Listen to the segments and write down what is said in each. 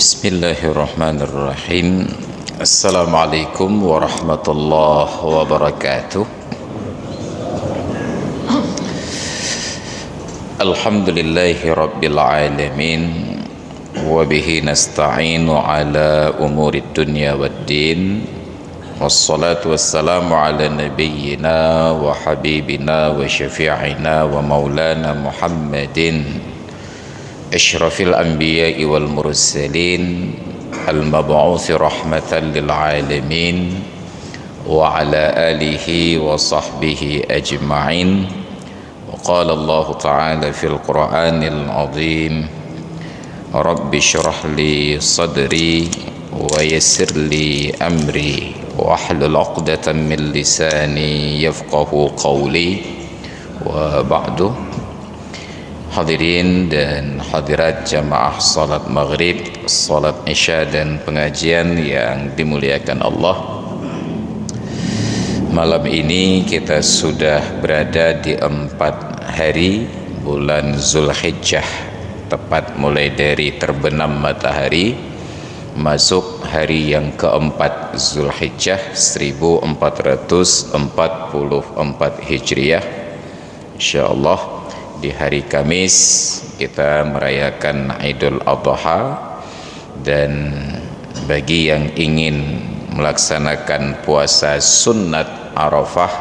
Bismillahirrahmanirrahim. Assalamualaikum warahmatullahi wabarakatuh. Alhamdulillahi rabbil alamin. Wabihi nasta'inu ala umurid dunya waddin. Wassalatu wassalamu ala nabiyyina wa habibina wa syafi'ina wa maulana Muhammadin asyrafil anbiya'i wal mursalin al-mab'uthi rahmatan lil alamin wa ala alihi wa sahbihi ajma'in. Wa qala Allah ta'ala fil Qur'anil azim, Rabbi shrah li sadri wa yassir li amri wa hlul 'uqdatam min lisani yafqahu qawli. Wa ba'du. Hadirin dan hadirat jamaah salat maghrib, salat isya dan pengajian yang dimuliakan Allah. Malam ini kita sudah berada di 4 hari bulan Zulhijjah, tepat mulai dari terbenam matahari masuk hari yang keempat Zulhijjah 1444 Hijriah. Insyaallah di hari Kamis kita merayakan Idul Adha, dan bagi yang ingin melaksanakan puasa sunnat Arafah,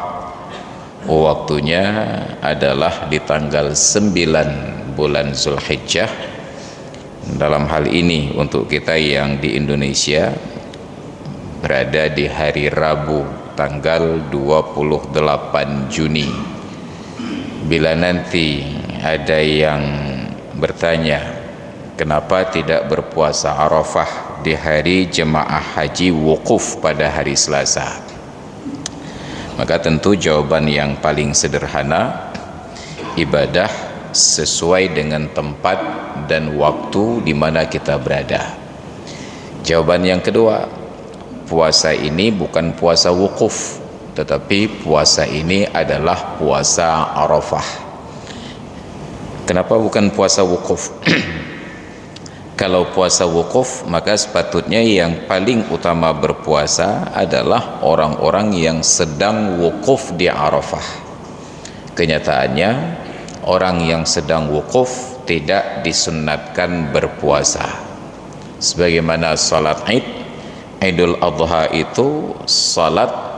waktunya adalah di tanggal 9 bulan Zulhijjah. Dalam hal ini untuk kita yang di Indonesia berada di hari Rabu tanggal 28 Juni. Bila nanti ada yang bertanya kenapa tidak berpuasa Arafah di hari jemaah haji wukuf pada hari Selasa, maka tentu jawaban yang paling sederhana, ibadah sesuai dengan tempat dan waktu di mana kita berada. Jawaban yang kedua, puasa ini bukan puasa wukuf, tetapi puasa ini adalah puasa Arafah. Kenapa bukan puasa wukuf? Kalau puasa wukuf, maka sepatutnya yang paling utama berpuasa adalah orang-orang yang sedang wukuf di Arafah. Kenyataannya orang yang sedang wukuf tidak disunnatkan berpuasa. Sebagaimana salat Idul Adha itu salat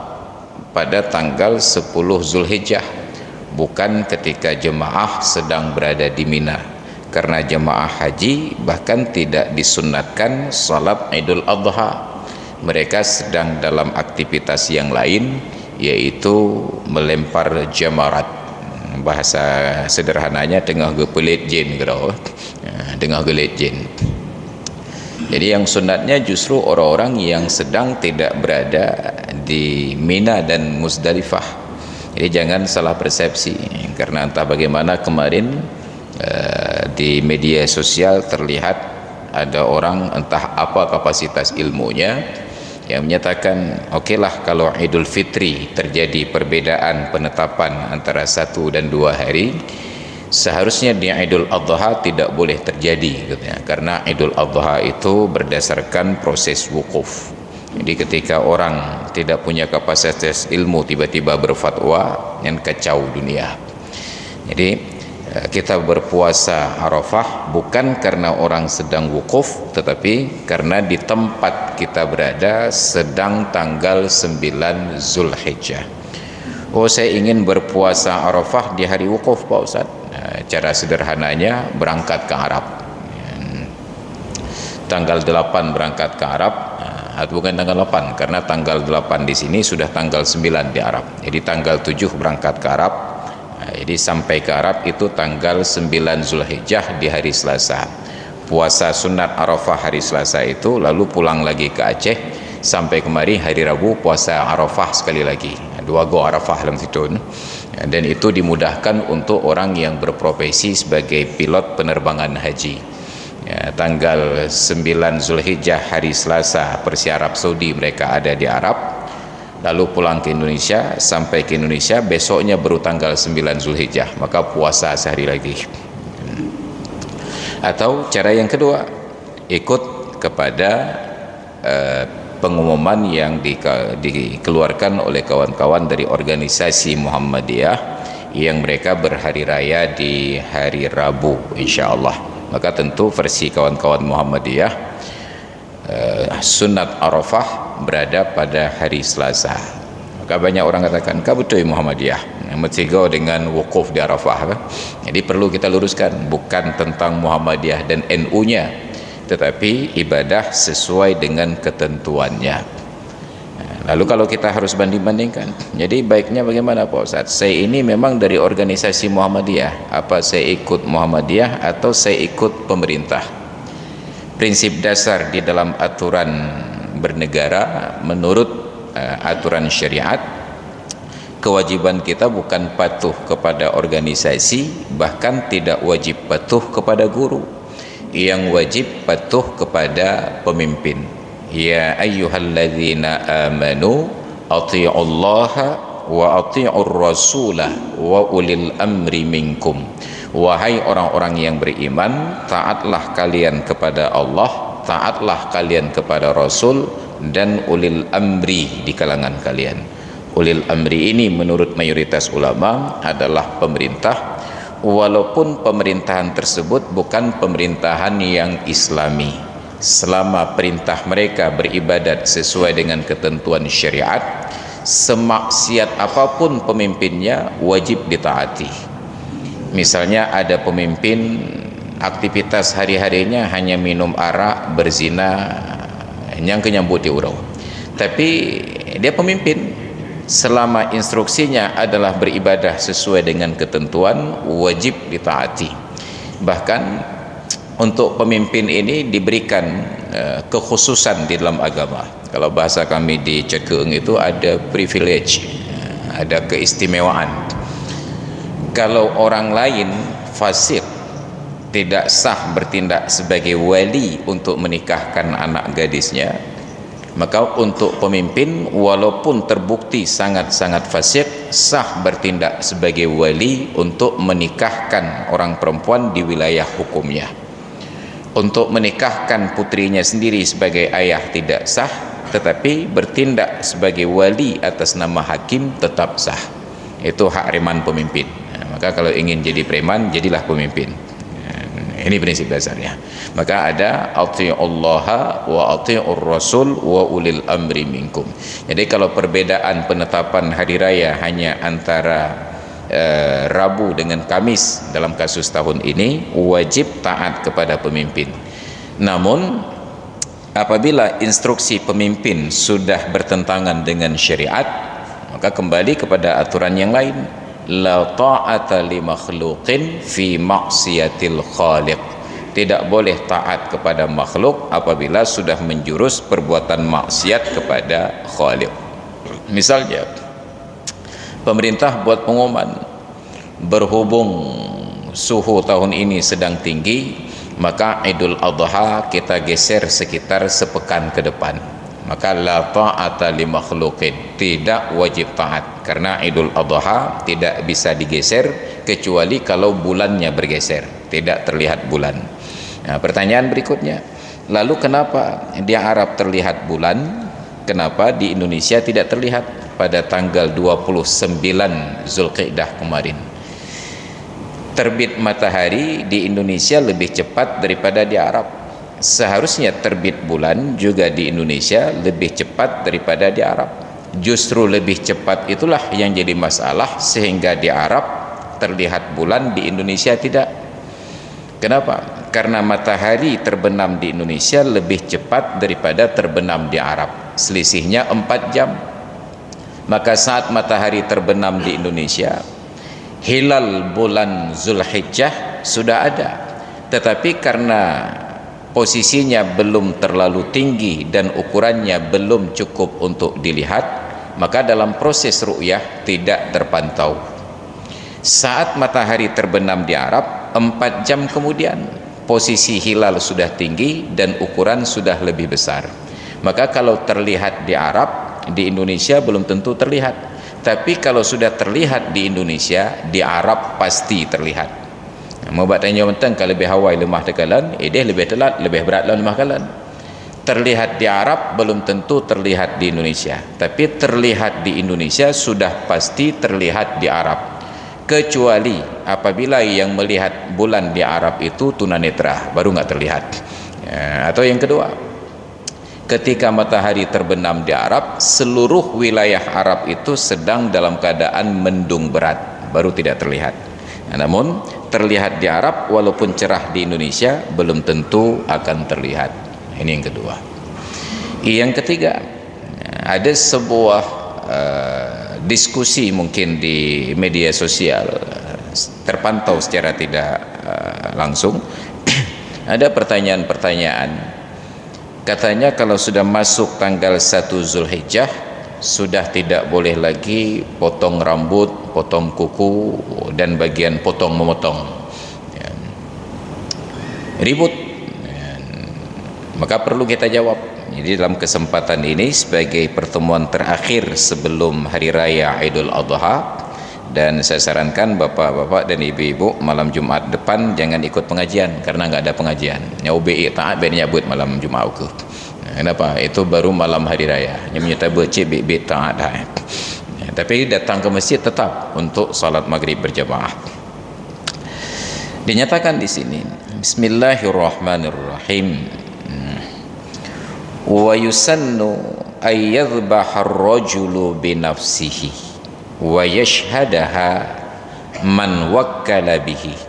pada tanggal 10 Zulhijjah, bukan ketika jemaah sedang berada di Mina. Karena jemaah haji bahkan tidak disunnatkan salat Idul Adha. Mereka sedang dalam aktivitas yang lain, yaitu melempar jamarat. Bahasa sederhananya tengah gepelit jin gitu. Tengah gelit jin. Jadi yang sunatnya justru orang-orang yang sedang tidak berada di Mina dan Muzdalifah. Jadi jangan salah persepsi, karena entah bagaimana kemarin di media sosial terlihat ada orang entah apa kapasitas ilmunya yang menyatakan okeylah kalau Idul Fitri terjadi perbedaan penetapan antara 1 dan 2 hari, seharusnya di Idul Adha tidak boleh terjadi katanya, karena Idul Adha itu berdasarkan proses wukuf. Jadi ketika orang tidak punya kapasitas ilmu tiba-tiba berfatwa, yang kacau dunia. Jadi kita berpuasa Arafah bukan karena orang sedang wukuf, tetapi karena di tempat kita berada sedang tanggal 9 Zulhijjah. Oh, saya ingin berpuasa Arafah di hari wukuf Pak Ustaz. Cara sederhananya berangkat ke Arab. Tanggal 8 berangkat ke Arab, atau bukan tanggal 8, karena tanggal 8 di sini sudah tanggal 9 di Arab. Jadi tanggal 7 berangkat ke Arab. Jadi sampai ke Arab itu tanggal 9 Zulhijjah di hari Selasa. Puasa sunat Arafah hari Selasa itu, lalu pulang lagi ke Aceh sampai kemari hari Rabu puasa Arafah sekali lagi. 2 go Arafah dalam situ. Dan itu dimudahkan untuk orang yang berprofesi sebagai pilot penerbangan haji. Tanggal 9 Zulhijjah hari Selasa Persi Arab Saudi mereka ada di Arab, lalu pulang ke Indonesia, sampai ke Indonesia besoknya baru tanggal 9 Zulhijjah, maka puasa sehari lagi. Atau cara yang kedua, ikut kepada pengumuman yang dikeluarkan oleh kawan-kawan dari organisasi Muhammadiyah yang mereka berhari raya di hari Rabu insyaallah. Maka tentu versi kawan-kawan Muhammadiyah sunat Arafah berada pada hari Selasa. Maka banyak orang katakan, "Kau betul Muhammadiyah mestigo dengan wukuf di Arafah." Jadi perlu kita luruskan, bukan tentang Muhammadiyah dan NU-nya, tetapi ibadah sesuai dengan ketentuannya. Lalu kalau kita harus banding-bandingkan, jadi baiknya bagaimana Pak Ustaz? Saya ini memang dari organisasi Muhammadiyah, apa saya ikut Muhammadiyah atau saya ikut pemerintah? Prinsip dasar di dalam aturan bernegara menurut aturan syariat, kewajiban kita bukan patuh kepada organisasi, bahkan tidak wajib patuh kepada guru. Yang wajib patuh kepada pemimpin. Ya ayyuhalladzina amanu athi'ullaha wa athi'ur rasulah wa ulil amri minkum. Wahai orang-orang yang beriman, taatlah kalian kepada Allah, taatlah kalian kepada Rasul dan ulil amri di kalangan kalian. Ulil amri ini menurut mayoritas ulama adalah pemerintah, walaupun pemerintahan tersebut bukan pemerintahan yang islami. Selama perintah mereka beribadat sesuai dengan ketentuan syariat, semaksiat apapun pemimpinnya wajib ditaati. Misalnya ada pemimpin aktivitas hari-harinya hanya minum arak, berzina, nyambut di urau, tapi dia pemimpin, selama instruksinya adalah beribadah sesuai dengan ketentuan, wajib ditaati. Bahkan untuk pemimpin ini diberikan kekhususan di dalam agama. Kalau bahasa kami di Cekung itu ada privilege, ada keistimewaan. Kalau orang lain fasik, tidak sah bertindak sebagai wali untuk menikahkan anak gadisnya, maka untuk pemimpin walaupun terbukti sangat-sangat fasik, sah bertindak sebagai wali untuk menikahkan orang perempuan di wilayah hukumnya. Untuk menikahkan putrinya sendiri sebagai ayah tidak sah, tetapi bertindak sebagai wali atas nama hakim tetap sah. Itu hak reman pemimpin. Maka kalau ingin jadi preman, jadilah pemimpin. Ini prinsip dasarnya. Maka ada athi'ullaha wa athi'ur rasul wa ulil amri minkum. Jadi kalau perbedaan penetapan hari raya hanya antara Rabu dengan Kamis dalam kasus tahun ini, wajib taat kepada pemimpin. Namun apabila instruksi pemimpin sudah bertentangan dengan syariat, maka kembali kepada aturan yang lain. La ta'ata li makhluqin fi maksiatil khaliq. Tidak boleh taat kepada makhluk apabila sudah menjurus perbuatan maksiat kepada khaliq. Misalnya pemerintah buat pengumuman, berhubung suhu tahun ini sedang tinggi, maka Idul Adha kita geser sekitar sepekan ke depan. Maka la ta'ata li makhluqin, tidak wajib taat, karena Idul Adha tidak bisa digeser kecuali kalau bulannya bergeser, tidak terlihat bulan. Nah, pertanyaan berikutnya, lalu kenapa di Arab terlihat bulan, kenapa di Indonesia tidak terlihat pada tanggal 29 Zulqa'dah kemarin? Terbit matahari di Indonesia lebih cepat daripada di Arab. Seharusnya terbit bulan juga di Indonesia lebih cepat daripada di Arab. Justru lebih cepat itulah yang jadi masalah, sehingga di Arab terlihat bulan, di Indonesia tidak. Kenapa? Karena matahari terbenam di Indonesia lebih cepat daripada terbenam di Arab, selisihnya 4 jam. Maka saat matahari terbenam di Indonesia, hilal bulan Zulhijjah sudah ada, tetapi karena posisinya belum terlalu tinggi dan ukurannya belum cukup untuk dilihat, maka dalam proses ru'yah tidak terpantau. Saat matahari terbenam di Arab, 4 jam kemudian posisi hilal sudah tinggi dan ukuran sudah lebih besar. Maka kalau terlihat di Arab, di Indonesia belum tentu terlihat. Tapi kalau sudah terlihat di Indonesia, di Arab pasti terlihat. Mau buat tanya mentang kalau lebih hawai lemah tekalan, dia lebih telat, lebih berat lah lemah kalan. Terlihat di Arab belum tentu terlihat di Indonesia, tapi terlihat di Indonesia sudah pasti terlihat di Arab, kecuali apabila yang melihat bulan di Arab itu tunanetra, baru nggak terlihat. Atau yang kedua, ketika matahari terbenam di Arab, seluruh wilayah Arab itu sedang dalam keadaan mendung berat, baru tidak terlihat. Namun terlihat di Arab walaupun cerah di Indonesia belum tentu akan terlihat. Ini yang kedua. Yang ketiga, ada sebuah diskusi mungkin di media sosial, terpantau secara tidak langsung. Ada pertanyaan-pertanyaan, katanya kalau sudah masuk tanggal 1 Zulhijjah sudah tidak boleh lagi potong rambut, potong kuku, dan bagian potong memotong. Ribut. Maka perlu kita jawab. Jadi dalam kesempatan ini sebagai pertemuan terakhir sebelum Hari Raya Idul Adha, dan saya sarankan bapak-bapak dan ibu-ibu malam Jumat depan jangan ikut pengajian karena nggak ada pengajian. Ya UBI taat ben nyabut malam Jumat ke. Kenapa? Itu baru malam Hari Raya. Yang menyata becik bibit taat dah. Tapi datang ke masjid tetap untuk salat maghrib berjamaah. Dinyatakan di sini, Bismillahirrahmanirrahim. Wa yusannu ay yadhbaha ar-rajulu bi nafsihi wa yashhadaha man wakkala bihi.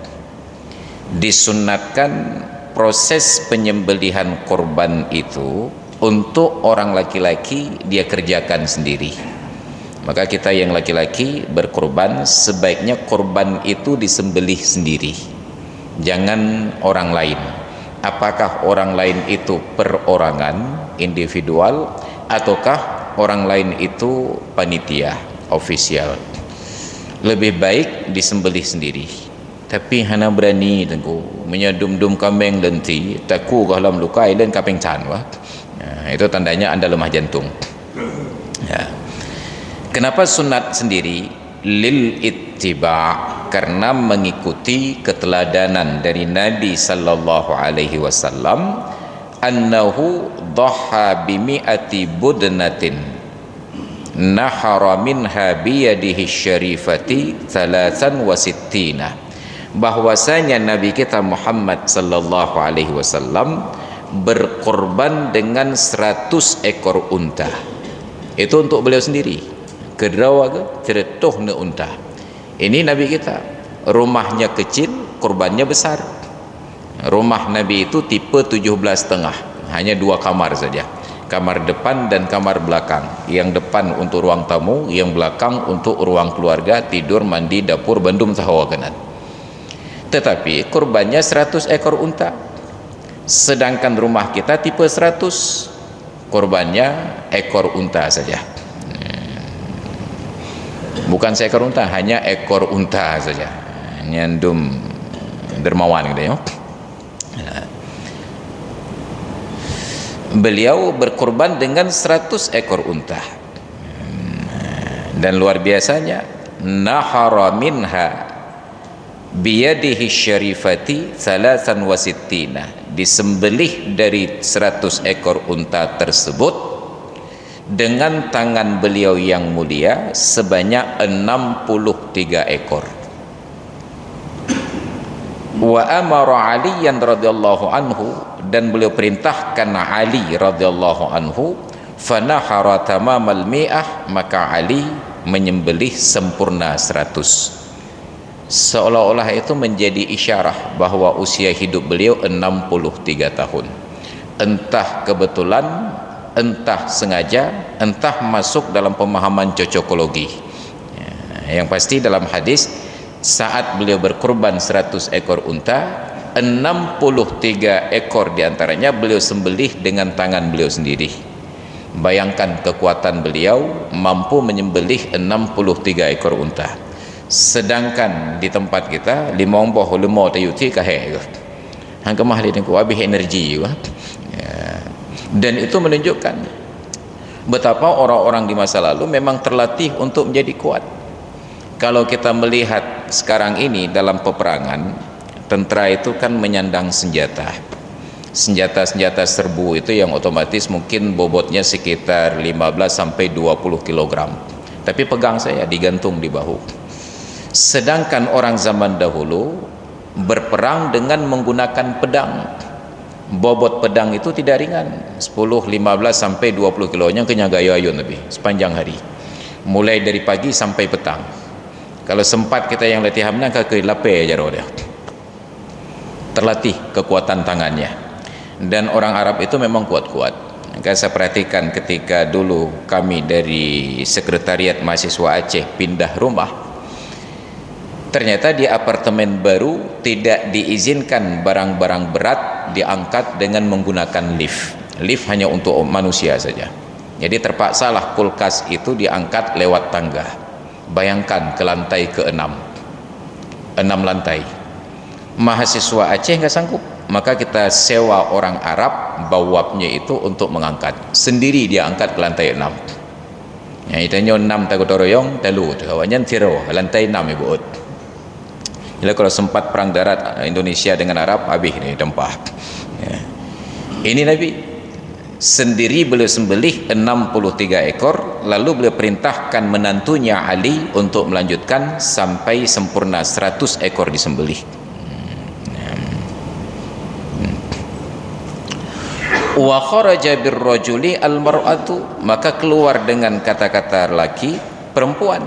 Disunnatkan proses penyembelihan korban itu untuk orang laki-laki dia kerjakan sendiri. Maka kita yang laki-laki berkorban, sebaiknya korban itu disembelih sendiri, jangan orang lain. Apakah orang lain itu perorangan, individual, ataukah orang lain itu panitia, ofisial? Lebih baik disembelih sendiri. Tapi hana berani tengku menyadum-dum kambing lenti, taku dalam lukai dan kaping canwa. Itu tandanya anda lemah jantung. Ya. Kenapa sunat sendiri? Lil ittiba', karena mengikuti keteladanan dari Nabi sallallahu alaihi wasallam, annahu dhaha bimi'ati budnatin nahara minha biyadihi syarifati 63, bahwasanya Nabi kita Muhammad sallallahu alaihi wasallam berkorban dengan 100 ekor unta. Itu untuk beliau sendiri. Kedrawa ke ceretuh ne unta. Ini Nabi kita, rumahnya kecil, korbannya besar. Rumah Nabi itu tipe 17,5, hanya 2 kamar saja, kamar depan dan kamar belakang. Yang depan untuk ruang tamu, yang belakang untuk ruang keluarga, tidur, mandi, dapur, bandum sahawa kanan. Tetapi korbannya 100 ekor unta, sedangkan rumah kita tipe 100, korbannya ekor unta saja. Bukan seekor unta, hanya ekor unta saja. Nyandum dermawan gitu ya. Beliau berkorban dengan 100 ekor unta. Dan luar biasanya, nahara minha biyadihi syarifati 63, disembelih dari 100 ekor unta tersebut dengan tangan beliau yang mulia sebanyak 63 ekor. Wa amara Aliyan radhiyallahu anhu, dan beliau perintahkan Ali radhiyallahu anhu, fanahara tamamal mi'ah, maka Ali menyembelih sempurna 100. Seolah-olah itu menjadi isyarah bahwa usia hidup beliau 63 tahun. Entah kebetulan, entah sengaja, entah masuk dalam pemahaman cocokologi. Yang pasti dalam hadis, saat beliau berkorban 100 ekor unta, 63 ekor diantaranya beliau sembelih dengan tangan beliau sendiri. Bayangkan kekuatan beliau mampu menyembelih 63 ekor unta. Sedangkan di tempat kita 50 lemah tayuti kahe hang kemah li ku habis energi juga. Dan itu menunjukkan betapa orang-orang di masa lalu memang terlatih untuk menjadi kuat. Kalau kita melihat sekarang ini dalam peperangan, tentara itu kan menyandang senjata. senjata-senjata serbu itu yang otomatis mungkin bobotnya sekitar 15 sampai 20 kg, tapi pegang saya digantung di bahu. Sedangkan orang zaman dahulu berperang dengan menggunakan pedang. Bobot pedang itu tidak ringan, 10, 15 sampai 20 kilonya kena gayo-ayun lebih sepanjang hari, mulai dari pagi sampai petang. Kalau sempat kita yang latihan menang ke lapar aja dia, terlatih kekuatan tangannya. Dan orang Arab itu memang kuat-kuat. Saya perhatikan ketika dulu kami dari sekretariat mahasiswa Aceh pindah rumah, ternyata di apartemen baru tidak diizinkan barang-barang berat diangkat dengan menggunakan lift. Lift hanya untuk manusia saja. Jadi terpaksalah kulkas itu diangkat lewat tangga. Bayangkan ke lantai ke-6, 6 lantai. Mahasiswa Aceh nggak sanggup, maka kita sewa orang Arab bawabnya itu untuk mengangkat. Sendiri dia angkat ke lantai 6. Ya, itanya 6 takut royong talu, kawannya tiro lantai 6 ibu. Jadi kalau sempat perang darat Indonesia dengan Arab, habis nih tempah. Ya. Ini Nabi sendiri beliau sembelih 63 ekor, lalu beliau perintahkan menantunya Ali untuk melanjutkan sampai sempurna 100 ekor disembelih. Wa kharaja birrajuli almar'atu, maka keluar dengan kata-kata laki perempuan.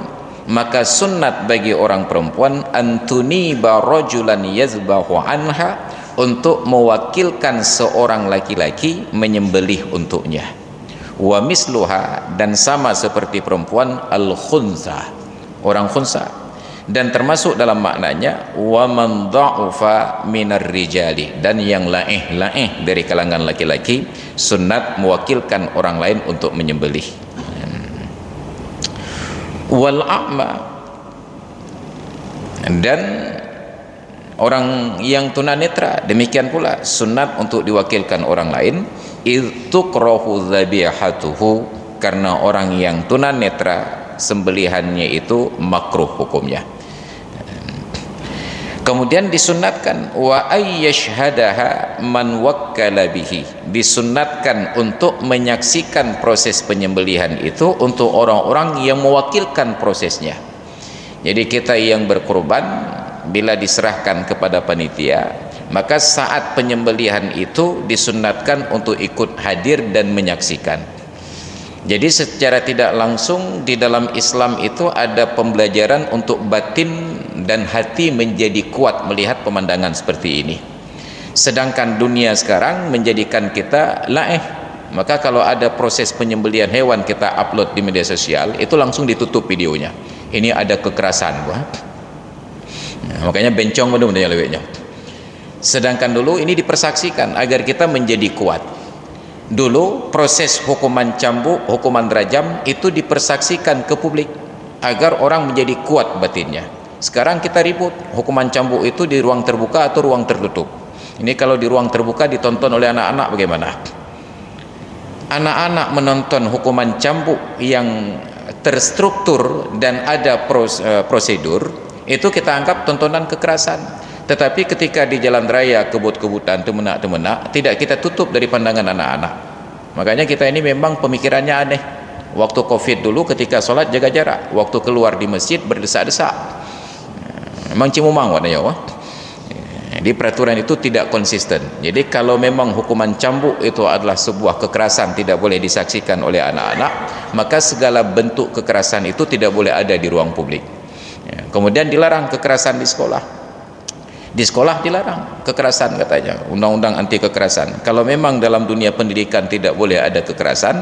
Maka sunnat bagi orang perempuan antuni barajulan yazbahu anha, untuk mewakilkan seorang laki-laki menyembelih untuknya. Wa misluha, dan sama seperti perempuan al-khunsa, orang khunsa. Dan termasuk dalam maknanya wa man dha'ufa minar rijali, dan yang laih dari kalangan laki-laki sunnat mewakilkan orang lain untuk menyembelih. Wal a'ma, dan orang yang tunanetra demikian pula sunnat untuk diwakilkan orang lain. Tukrahu dzabihatuhu, karena orang yang tunanetra sembelihannya itu makruh hukumnya. Kemudian disunatkan wa ayyashhadaha man wakkala bihi, disunatkan untuk menyaksikan proses penyembelihan itu untuk orang-orang yang mewakilkan prosesnya. Jadi kita yang berkorban bila diserahkan kepada panitia, maka saat penyembelihan itu disunatkan untuk ikut hadir dan menyaksikan. Jadi secara tidak langsung di dalam Islam itu ada pembelajaran untuk batin dan hati menjadi kuat melihat pemandangan seperti ini. Sedangkan dunia sekarang menjadikan kita laih. Maka kalau ada proses penyembelihan hewan kita upload di media sosial, itu langsung ditutup videonya. Ini ada kekerasan, makanya bencong benar-benar lewatnya. Sedangkan dulu ini dipersaksikan agar kita menjadi kuat. Dulu proses hukuman cambuk, hukuman rajam itu dipersaksikan ke publik agar orang menjadi kuat batinnya. Sekarang kita ribut, hukuman cambuk itu di ruang terbuka atau ruang tertutup. Ini kalau di ruang terbuka ditonton oleh anak-anak bagaimana? Anak-anak menonton hukuman cambuk yang terstruktur dan ada prosedur, itu kita anggap tontonan kekerasan. Tetapi ketika di jalan raya kebut-kebutan temenak-temenak, tidak kita tutup dari pandangan anak-anak. Makanya kita ini memang pemikirannya aneh. Waktu Covid dulu ketika sholat jaga jarak, waktu keluar di masjid berdesak-desak. Memang cimumang warnanya, Jadi peraturan itu tidak konsisten. Jadi kalau memang hukuman cambuk itu adalah sebuah kekerasan, tidak boleh disaksikan oleh anak-anak, maka segala bentuk kekerasan itu tidak boleh ada di ruang publik. Kemudian dilarang kekerasan di sekolah. Di sekolah dilarang kekerasan katanya, undang-undang anti kekerasan. Kalau memang dalam dunia pendidikan tidak boleh ada kekerasan,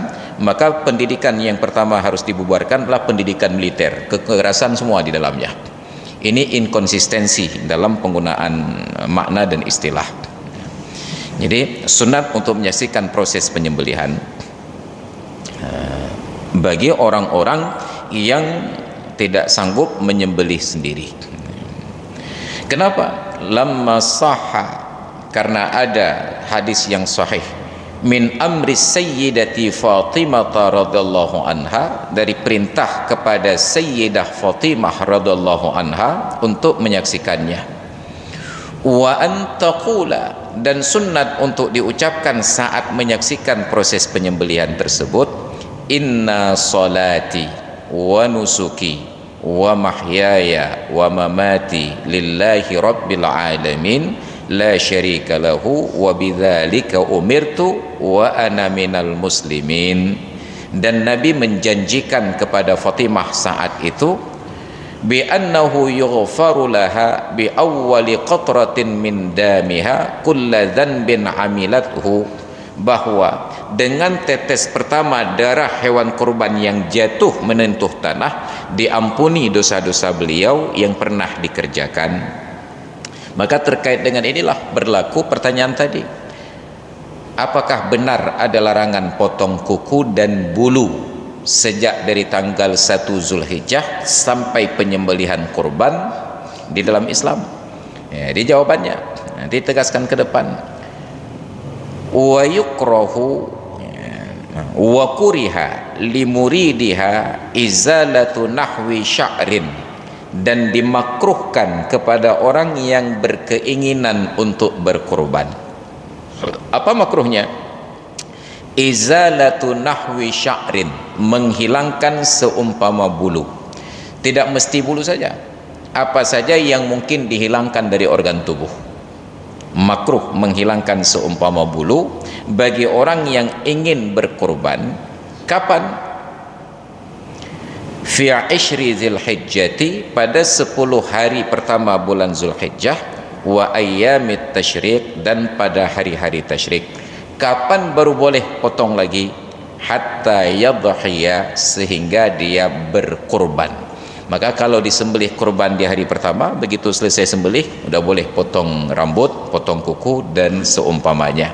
maka pendidikan yang pertama harus dibubarkan adalah pendidikan militer. Kekerasan semua di dalamnya. Ini inkonsistensi dalam penggunaan makna dan istilah. Jadi sunat untuk menyaksikan proses penyembelihan bagi orang-orang yang tidak sanggup menyembelih sendiri. Kenapa? Lamma sahha, karena ada hadis yang sahih min amri sayyidati Fatimah radhiyallahu anha, dari perintah kepada Sayyidah Fatimah radhiyallahu anha untuk menyaksikannya. wa an taqula, dan sunnat untuk diucapkan saat menyaksikan proses penyembelihan tersebut, inna salati wa nusuki wa mahyaya wa mamati lillahi rabbil alamin la syarika lahu wa bidzalika umirtu wa ana minal muslimin. Dan Nabi menjanjikan kepada Fatimah saat itu bi annahu yughfaru laha bi awwali qatratin min damiha kulla dhanbin amilathu, bahwa dengan tetes pertama darah hewan kurban yang jatuh menentuh tanah diampuni dosa-dosa beliau yang pernah dikerjakan. Maka terkait dengan inilah berlaku pertanyaan tadi, apakah benar ada larangan potong kuku dan bulu sejak dari tanggal 1 Zulhijjah sampai penyembelihan kurban di dalam Islam? Di jawabannya nanti tegaskan ke depan. Wa yukrahu wa kuriha limuridiha izalatu nahwi sya'rin, dan dimakruhkan kepada orang yang berkeinginan untuk berkurban. Apa makruhnya? Izalatu nahwi sya'rin, menghilangkan seumpama bulu. Tidak mesti bulu saja, apa saja yang mungkin dihilangkan dari organ tubuh. Makruh menghilangkan seumpama bulu bagi orang yang ingin berkurban. Kapan? Fi 'ishri Dzulhijjati, pada 10 hari pertama bulan Zulhijjah, wa ayyamit tasyrik, dan pada hari-hari tasyrik. Kapan baru boleh potong lagi? Hatta yadhiya, sehingga dia berkurban. Maka kalau disembelih kurban di hari pertama, begitu selesai sembelih udah boleh potong rambut, potong kuku dan seumpamanya.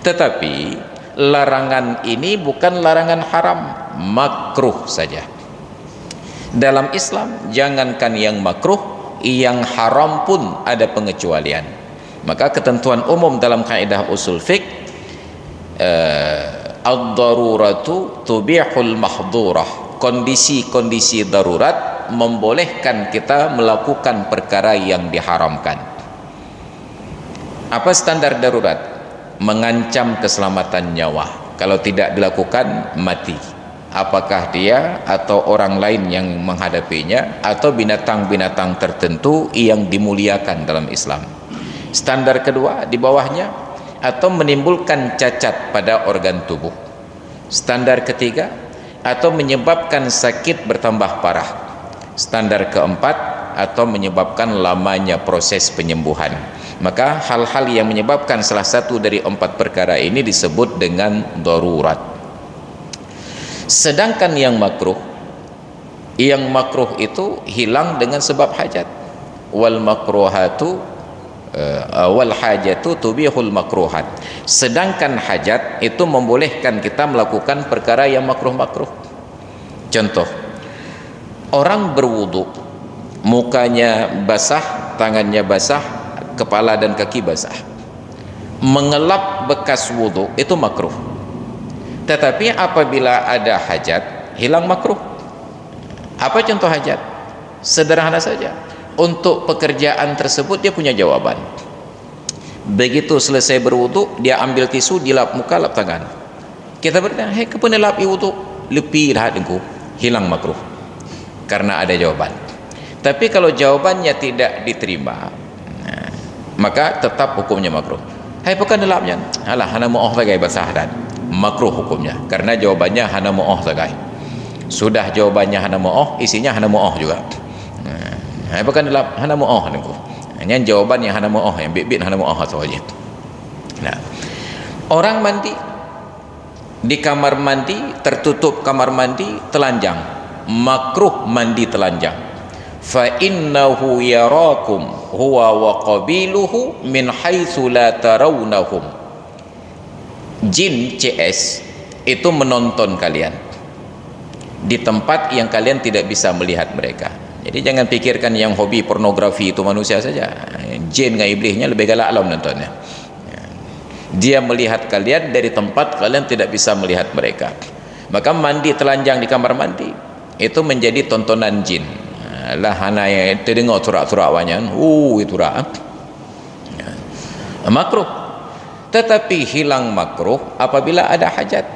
Tetapi larangan ini bukan larangan haram, makruh saja. Dalam Islam jangankan yang makruh, yang haram pun ada pengecualian. Maka ketentuan umum dalam kaidah usul fiqh, ad-daruratu tubihul mahdurah, kondisi-kondisi darurat membolehkan kita melakukan perkara yang diharamkan. Apa standar darurat? Mengancam keselamatan nyawa, kalau tidak dilakukan mati. Apakah dia atau orang lain yang menghadapinya, atau binatang-binatang tertentu yang dimuliakan dalam Islam. Standar kedua di bawahnya, atau menimbulkan cacat pada organ tubuh. Standar ketiga, atau menyebabkan sakit bertambah parah. Standar keempat, atau menyebabkan lamanya proses penyembuhan. Maka hal-hal yang menyebabkan salah satu dari 4 perkara ini disebut dengan darurat. Sedangkan yang makruh itu hilang dengan sebab hajat. Wal makruhatu wal hajatu tubihul makruhat. Sedangkan hajat itu membolehkan kita melakukan perkara yang makruh-makruh. Contoh, orang berwudu, mukanya basah, tangannya basah, kepala dan kaki basah, mengelap bekas wudu itu makruh. Tetapi apabila ada hajat, hilang makruh. Apa contoh hajat? Sederhana saja. Untuk pekerjaan tersebut dia punya jawaban. Begitu selesai berwudu, dia ambil tisu, dilap muka, lap tangan. Kita bertanya, hei, kepuna lap wudu? Lepi dah dengku. Hilang makruh, karena ada jawaban. Tapi kalau jawabannya tidak diterima, maka tetap hukumnya makruh. Hei, bukan lapnya. Alah, hana mu'oh sagai basah dan makruh hukumnya, karena jawabannya hana mu'oh sagai. Sudah jawabannya hana mu'oh, isinya hana mu'oh juga. Bukan dalam hana mu'oh nengku. Hanya jawaban yang hana mu'oh, yang bit-bit hana mu'oh saja. Nah, orang mandi di kamar mandi, tertutup kamar mandi, telanjang, makruh mandi telanjang. Fa innahu yarakum huwa wa qabiluhu min haitsu la tarawnahum. Jin CS itu menonton kalian di tempat yang kalian tidak bisa melihat mereka. Jadi jangan pikirkan yang hobi pornografi itu manusia saja. Jin dengan iblisnya lebih galak alam nontonnya. Dia melihat kalian dari tempat kalian tidak bisa melihat mereka. Maka mandi telanjang di kamar mandi itu menjadi tontonan jin. Lah hana yang terdengar turak-turak wanyan. Itu rak. makruh. Tetapi hilang makruh apabila ada hajat.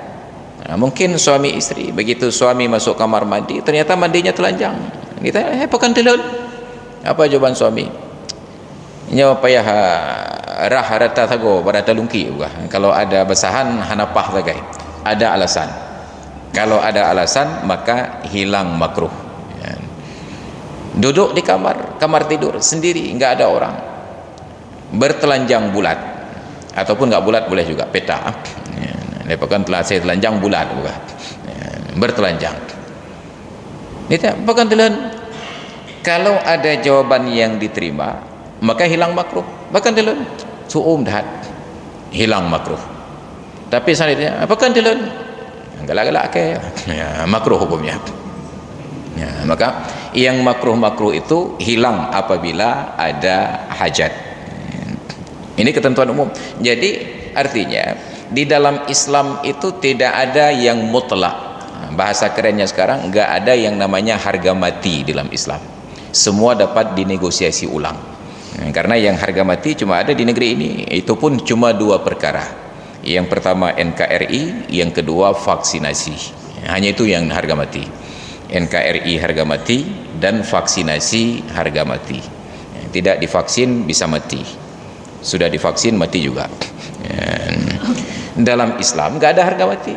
Mungkin suami istri, begitu suami masuk kamar mandi ternyata mandinya telanjang, kita pekan telun. Apa jawaban suami? Nya payah rah rata tago pada talungki juga. Kalau ada basahan hanapah tagai. Ada alasan. Kalau ada alasan maka hilang makruh. Ya. Duduk di kamar tidur sendiri, enggak ada orang. Bertelanjang bulat ataupun enggak bulat boleh juga, peta. Ya. Lepakan telah saya telanjang bulat juga. Ya. Bertelanjang. Ini pekan telan. Kalau ada jawaban yang diterima maka hilang makruh. Bahkan telun suum dahat hilang makruh. Tapi selanjutnya apakah telun galak-galak ke ya, makruh hukumnya. Ya, maka yang makruh itu hilang apabila ada hajat. Ini ketentuan umum. Jadi artinya di dalam Islam itu tidak ada yang mutlak. Bahasa kerennya sekarang enggak ada yang namanya harga mati dalam Islam. Semua dapat dinegosiasi ulang. Karena yang harga mati cuma ada di negeri ini, itu pun cuma 2 perkara. Yang pertama NKRI, yang kedua vaksinasi. Hanya itu yang harga mati. NKRI harga mati dan vaksinasi harga mati. Tidak divaksin bisa mati, sudah divaksin mati juga. Dalam Islam nggak ada harga mati.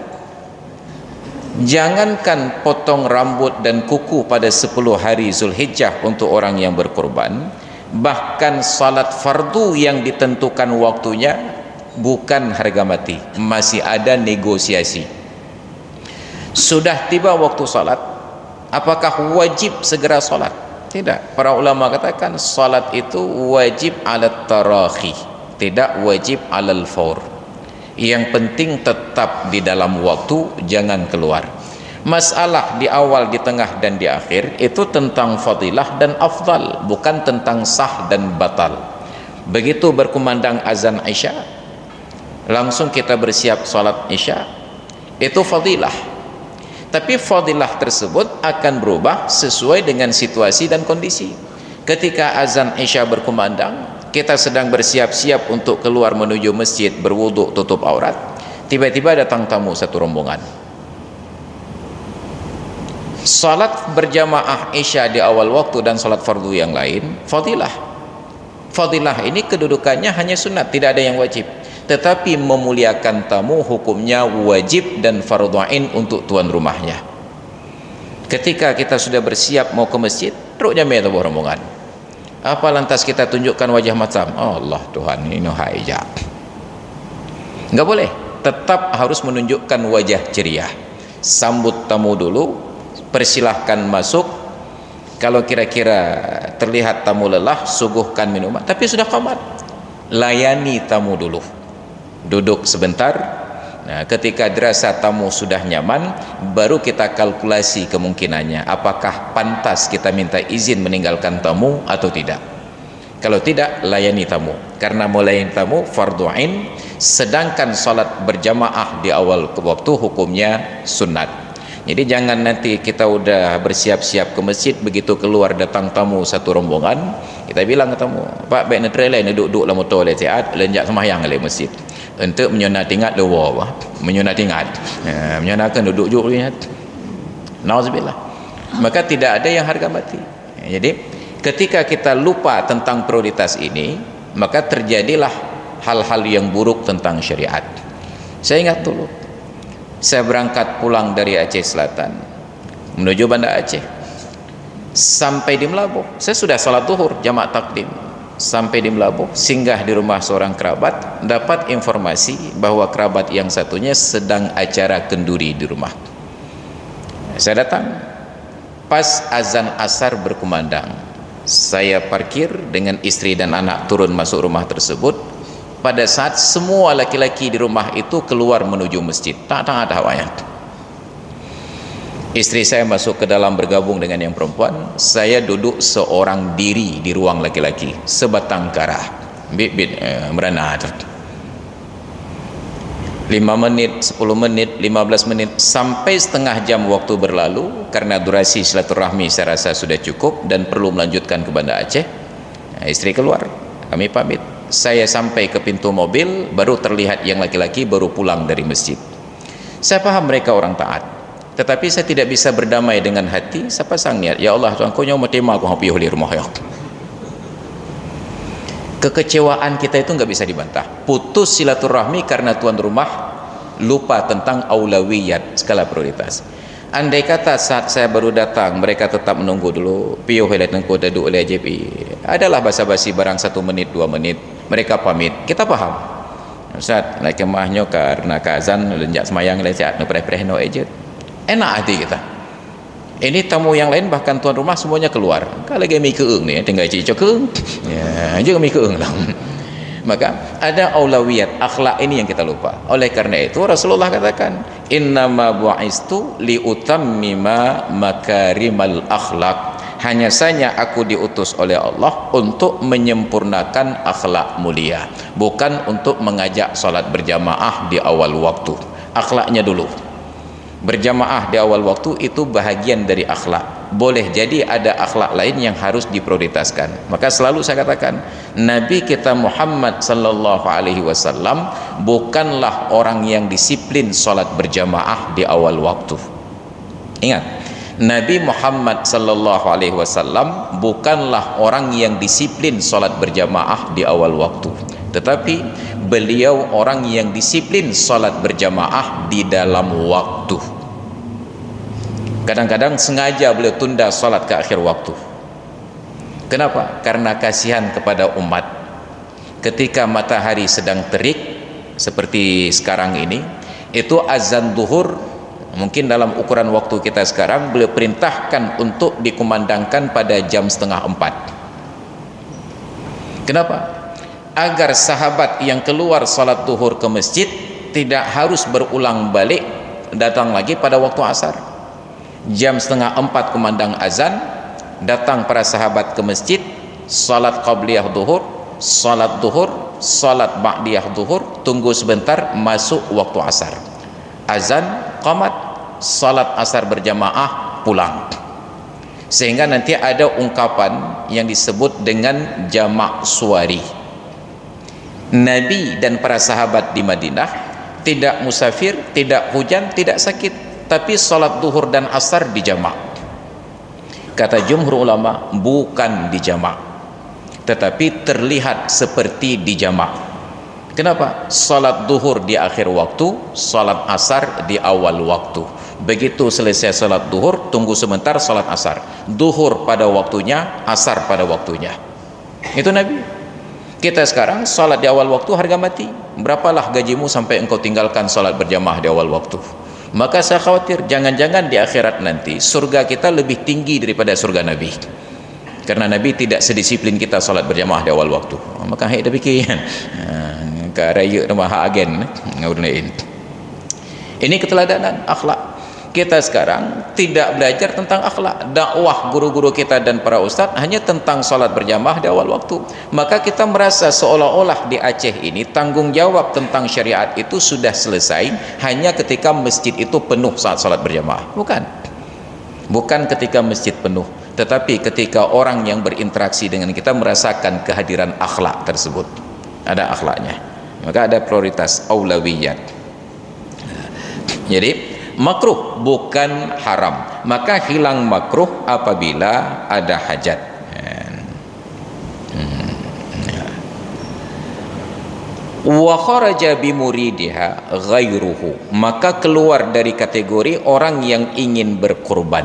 Jangankan potong rambut dan kuku pada 10 hari Zulhijjah untuk orang yang berkorban, bahkan salat fardu yang ditentukan waktunya bukan harga mati, masih ada negosiasi. Sudah tiba waktu salat, apakah wajib segera salat? Tidak. Para ulama katakan salat itu wajib ala tarakhi, tidak wajib alal faur. Yang penting tetap di dalam waktu, jangan keluar. Masalah di awal, di tengah dan di akhir itu tentang fadilah dan afdal, bukan tentang sah dan batal. Begitu berkumandang azan Isya, langsung kita bersiap salat Isya, itu fadilah. Tapi fadilah tersebut akan berubah sesuai dengan situasi dan kondisi. Ketika azan Isya berkumandang, kita sedang bersiap-siap untuk keluar menuju masjid, berwuduk, tutup aurat, tiba-tiba datang tamu satu rombongan. Salat berjamaah Isya di awal waktu dan salat fardu yang lain fadilah. Fadilah ini kedudukannya hanya sunat, tidak ada yang wajib. Tetapi memuliakan tamu hukumnya wajib dan fardhu ain untuk tuan rumahnya. Ketika kita sudah bersiap mau ke masjid, teruk jamai tamu rombongan. Apa lantas kita tunjukkan wajah macam Allah Tuhan ini haijak? Enggak boleh. Tetap harus menunjukkan wajah ceria. Sambut tamu dulu, persilahkan masuk. Kalau kira-kira terlihat tamu lelah, suguhkan minuman. Tapi sudah qamat, layani tamu dulu, duduk sebentar. Nah, ketika dirasa tamu sudah nyaman, baru kita kalkulasi kemungkinannya apakah pantas kita minta izin meninggalkan tamu atau tidak. Kalau tidak, layani tamu, karena melayani tamu fardhu ain, sedangkan salat berjamaah di awal waktu hukumnya sunat. Jadi jangan nanti kita udah bersiap-siap ke masjid, begitu keluar datang tamu satu rombongan, kita bilang ke tamu, Pak, baik netre lain duduk dalam motor le siat lenjak sembahyang le masjid. Untuk menyunat ingat lewa, menyunat ingat. Menyunatkan duduk juga ingat. Nauzubillah. Maka tidak ada yang harga mati. Jadi ketika kita lupa tentang prioritas ini, maka terjadilah hal-hal yang buruk tentang syariat. Saya ingat dulu, saya berangkat pulang dari Aceh Selatan menuju Banda Aceh. Sampai di Melabuh, saya sudah salat zuhur jamaah takdim. Sampai di Melabuh, singgah di rumah seorang kerabat, dapat informasi bahwa kerabat yang satunya sedang acara kenduri di rumah. Saya datang pas azan asar berkumandang. Saya parkir dengan istri dan anak turun masuk rumah tersebut. Pada saat semua laki-laki di rumah itu keluar menuju masjid, tak ada hawanya. Istri saya masuk ke dalam bergabung dengan yang perempuan. Saya duduk seorang diri di ruang laki-laki, sebatang kara, merana. 5 menit, 10 menit, 15 menit, sampai setengah jam waktu berlalu. Karena durasi silaturahmi saya rasa sudah cukup dan perlu melanjutkan ke Banda Aceh. Istri keluar, kami pamit. saya sampai ke pintu mobil, baru terlihat yang laki-laki baru pulang dari masjid. Saya paham mereka orang taat, tetapi saya tidak bisa berdamai dengan hati. Saya pasang niat, ya Allah Tuhan, kau nyawa tema aku hampir di rumah ya. Kekecewaan kita itu nggak bisa dibantah. Putus silaturahmi karena tuan rumah lupa tentang aulawiyat, skala prioritas. Andai kata saat saya baru datang mereka tetap menunggu dulu, piuh oleh tengku duduk oleh JP, adalah basa-basi barang 1 menit 2 menit, mereka pamit, kita paham. Ustaz, naik kemahnya karena kazan lenjak semayang lecet no preh-preh no ejet. Enak hati kita. Ini tamu yang lain bahkan tuan rumah semuanya keluar. Kalau lagi mi keung ni tinggal cicok keung. Ya, aja mi keung lah. Maka ada aulawiyat, akhlak ini yang kita lupa. Oleh karena itu Rasulullah katakan, innama bu'istu liutammima makarimal akhlak. Hanya saja aku diutus oleh Allah untuk menyempurnakan akhlak mulia, bukan untuk mengajak salat berjamaah di awal waktu. Akhlaknya dulu. Berjamaah di awal waktu itu bahagian dari akhlak. Boleh jadi ada akhlak lain yang harus diprioritaskan. Maka selalu saya katakan, Nabi kita Muhammad sallallahu alaihi wasallam bukanlah orang yang disiplin salat berjamaah di awal waktu. Ingat, Nabi Muhammad sallallahu alaihi wasallam bukanlah orang yang disiplin salat berjamaah di awal waktu, tetapi beliau orang yang disiplin salat berjamaah di dalam waktu. Kadang-kadang sengaja beliau tunda salat ke akhir waktu. Kenapa? Karena kasihan kepada umat. Ketika matahari sedang terik seperti sekarang ini, itu azan duhur, mungkin dalam ukuran waktu kita sekarang, beliau perintahkan untuk dikumandangkan pada jam 3:30. Kenapa? Agar sahabat yang keluar salat duhur ke masjid tidak harus berulang balik datang lagi pada waktu asar. Jam 3:30 kumandang azan, datang para sahabat ke masjid, salat qabliyah duhur, salat duhur, salat ba'diyah duhur, tunggu sebentar, masuk waktu asar. Azan, qamat, salat asar berjamaah, pulang. Sehingga nanti ada ungkapan yang disebut dengan jamak suari. Nabi dan para sahabat di Madinah tidak musafir, tidak hujan, tidak sakit, tapi salat duhur dan asar dijamak. Kata jumhur ulama, bukan dijamak, tetapi terlihat seperti dijamak. Kenapa? Salat duhur di akhir waktu, salat asar di awal waktu. Begitu selesai salat duhur, tunggu sebentar salat asar. Duhur pada waktunya, asar pada waktunya. Itu Nabi. Kita sekarang salat di awal waktu harga mati. Berapalah gajimu sampai engkau tinggalkan salat berjamaah di awal waktu? Maka saya khawatir jangan-jangan di akhirat nanti surga kita lebih tinggi daripada surga Nabi, karena Nabi tidak sedisiplin kita salat berjamaah di awal waktu. Maka hai dah fikir kan, ke raya rumah agen ngaudnain. Ini keteladanan akhlak. Kita sekarang tidak belajar tentang akhlak. Dakwah guru-guru kita dan para ustaz hanya tentang salat berjamaah di awal waktu. Maka kita merasa seolah-olah di Aceh ini tanggung jawab tentang syariat itu sudah selesai hanya ketika masjid itu penuh saat salat berjamaah. Bukan ketika masjid penuh, tetapi ketika orang yang berinteraksi dengan kita merasakan kehadiran akhlak tersebut. Ada akhlaknya. Maka ada prioritas aulawiyat. Jadi makruh bukan haram. Maka hilang makruh apabila ada hajat. Wa kharaja bi muridiha ghairuhu, maka keluar dari kategori orang yang ingin berkorban.